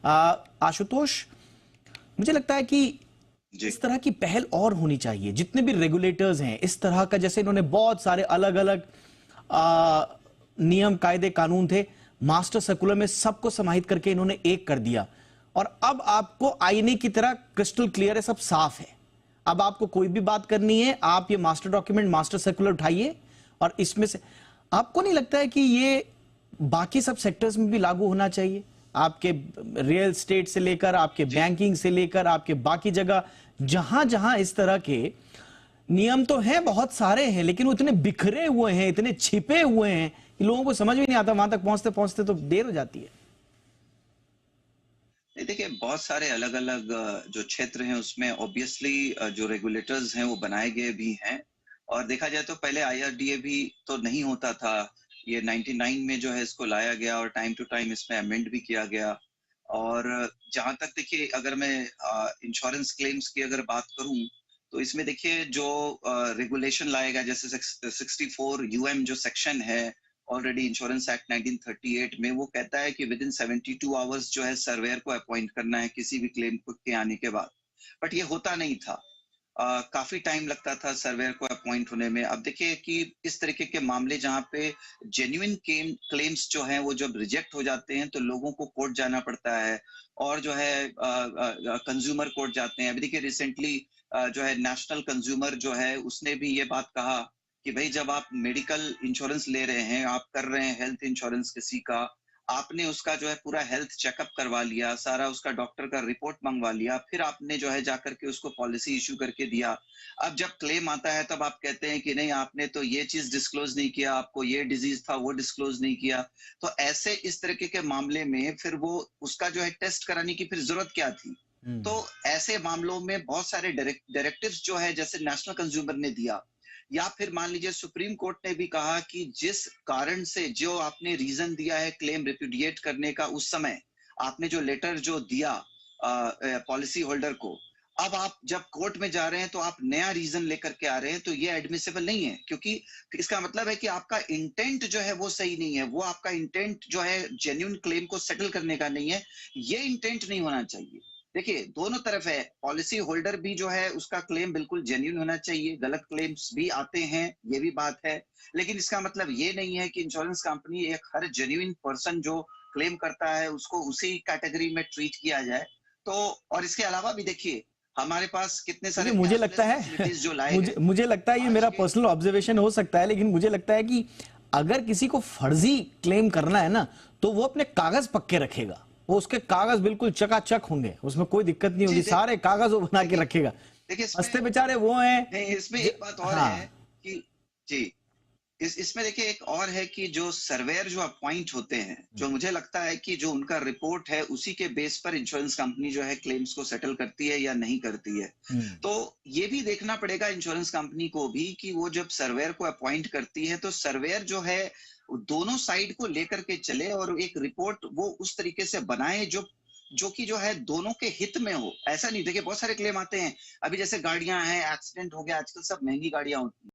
आशुतोष, मुझे लगता है कि इस तरह की पहल और होनी चाहिए। जितने भी रेगुलेटर्स हैं इस तरह का, जैसे इन्होंने बहुत सारे अलग अलग नियम कायदे कानून थे, मास्टर सर्कुलर में सबको समाहित करके इन्होंने एक कर दिया और अब आपको आईने की तरह क्रिस्टल क्लियर है, सब साफ है। अब आपको कोई भी बात करनी है, आप ये मास्टर डॉक्यूमेंट मास्टर सर्कुलर उठाइए और इसमें से आपको नहीं लगता है कि ये बाकी सब सेक्टर्स में भी लागू होना चाहिए? आपके रियल स्टेट से लेकर, आपके बैंकिंग से लेकर, आपके बाकी जगह जहां जहां इस तरह के नियम तो हैं, बहुत सारे हैं, लेकिन वो इतने बिखरे हुए हैं, इतने छिपे हुए हैं कि लोगों को समझ भी नहीं आता, वहां तक पहुंचते पहुंचते तो देर हो जाती है। देखिए, बहुत सारे अलग अलग जो क्षेत्र हैं उसमें ऑब्वियसली जो रेगुलेटर्स हैं वो बनाए गए भी हैं। और देखा जाए तो पहले आईआरडीए भी तो नहीं होता था, ये 99 में जो है इसको लाया गया और टाइम टू टाइम इसमें अमेंड भी किया गया। और जहां तक देखिए, अगर मैं इंश्योरेंस क्लेम्स की अगर बात करूं तो इसमें देखिए जो रेगुलेशन लाएगा, जैसे 64 यूएम जो सेक्शन है ऑलरेडी इंश्योरेंस एक्ट 1938 में, वो कहता है कि विद इन 72 आवर्स जो है सर्वेयर को अपॉइंट करना है किसी भी क्लेम के आने के बाद। बट ये होता नहीं था, काफी टाइम लगता था सर्वेयर को अपॉइंट होने में। अब देखिए कि इस तरीके के मामले जहां पे जेन्युइन क्लेम्स जो हैं वो जब रिजेक्ट हो जाते हैं तो लोगों को कोर्ट जाना पड़ता है और जो है कंज्यूमर कोर्ट जाते हैं। अभी देखिए रिसेंटली जो है नेशनल कंज्यूमर जो है उसने भी ये बात कहा कि भाई जब आप मेडिकल इंश्योरेंस ले रहे हैं, आप कर रहे हैं हेल्थ इंश्योरेंस किसी का, आपने उसका जो है पूरा हेल्थ चेकअप करवा लिया, सारा उसका डॉक्टर का रिपोर्ट मंगवा लिया, फिर आपने जो है जाकर के उसको पॉलिसी इशू करके दिया। अब जब क्लेम आता है तब आप कहते हैं कि नहीं, आपने तो ये चीज डिस्क्लोज नहीं किया, आपको ये डिजीज था वो डिस्क्लोज नहीं किया। तो ऐसे इस तरीके के मामले में फिर वो उसका जो है टेस्ट कराने की फिर जरूरत क्या थी? तो ऐसे मामलों में बहुत सारे डायरेक्टिव्स जो है जैसे नेशनल कंज्यूमर ने दिया, या फिर मान लीजिए सुप्रीम कोर्ट ने भी कहा कि जिस कारण से जो आपने रीजन दिया है क्लेम रिप्यूडिएट करने का, उस समय आपने जो लेटर जो दिया पॉलिसी होल्डर को, अब आप जब कोर्ट में जा रहे हैं तो आप नया रीजन लेकर के आ रहे हैं, तो ये एडमिसिबल नहीं है, क्योंकि इसका मतलब है कि आपका इंटेंट जो है वो सही नहीं है, वो आपका इंटेंट जो है जेन्युइन क्लेम को सेटल करने का नहीं है। ये इंटेंट नहीं होना चाहिए। देखिए दोनों तरफ है, पॉलिसी होल्डर भी जो है उसका क्लेम बिल्कुल जेन्युइन होना चाहिए, गलत क्लेम्स भी आते हैं, ये भी बात है, लेकिन इसका मतलब ये नहीं है कि इंश्योरेंस कंपनी एक हर जेन्युइन पर्सन जो क्लेम करता है उसको उसी कैटेगरी में ट्रीट किया जाए। तो और इसके अलावा भी देखिए हमारे पास कितने सारे मुझे लगता कैशलेस है फैसिलिटीज जो लाए गए मुझे लगता है ये आज मेरा के। पर्सनल ऑब्जर्वेशन हो सकता है, लेकिन मुझे लगता है कि अगर किसी को फर्जी क्लेम करना है ना, तो वो अपने कागज पक्के रखेगा, वो उसके कागज बिल्कुल चकाचक होंगे, उसमें कोई दिक्कत नहीं होगी, सारे कागज वो बना के रखेगा। देखिए हंसते इसमें बेचारे वो हैं नहीं, इसमें एक बात और हाँ। है कि जी, इसमें देखिए एक और है कि जो सर्वेयर जो अपॉइंट होते हैं, जो मुझे लगता है कि जो उनका रिपोर्ट है उसी के बेस पर इंश्योरेंस कंपनी जो है क्लेम्स को सेटल करती है या नहीं करती है। तो ये भी देखना पड़ेगा इंश्योरेंस कंपनी को भी कि वो जब सर्वेयर को अपॉइंट करती है तो सर्वेयर जो है दोनों साइड को लेकर के चले और एक रिपोर्ट वो उस तरीके से बनाए जो जो कि जो है दोनों के हित में हो। ऐसा नहीं, देखिए बहुत सारे क्लेम आते हैं, अभी जैसे गाड़ियां हैं, एक्सीडेंट हो गया, आजकल सब महंगी गाड़ियां होती हैं।